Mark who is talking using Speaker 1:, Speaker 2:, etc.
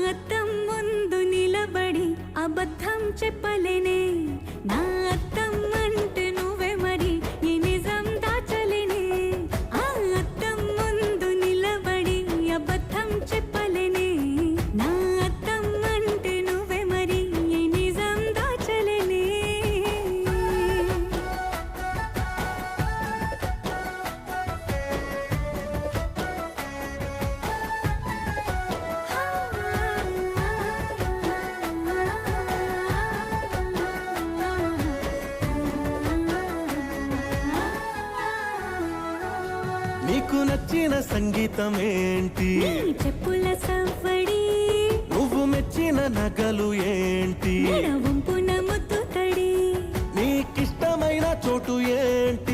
Speaker 1: అద్దం ముందు నిలబడి అబద్ధం చెప్పలేనే నా అద్దం అంటే నువ్వే మరి ఈ నిజం దాచలేనే ఆ అద్దం ముందు నిలబడి అబద్ధం చెప్పలేనే నా అద్దం అంటే నువ్వే మరి ఈ నిజం దాచలేనే
Speaker 2: నీకు నచ్చిన సంగీతం ఏంటి
Speaker 1: నీ చెప్పుల సవ్వడి
Speaker 2: నువ్వు మెచ్చిన నగలు ఏంటి
Speaker 1: వంపున ముద్దు తడి
Speaker 2: నీకిష్టమైన చోటు ఏంటి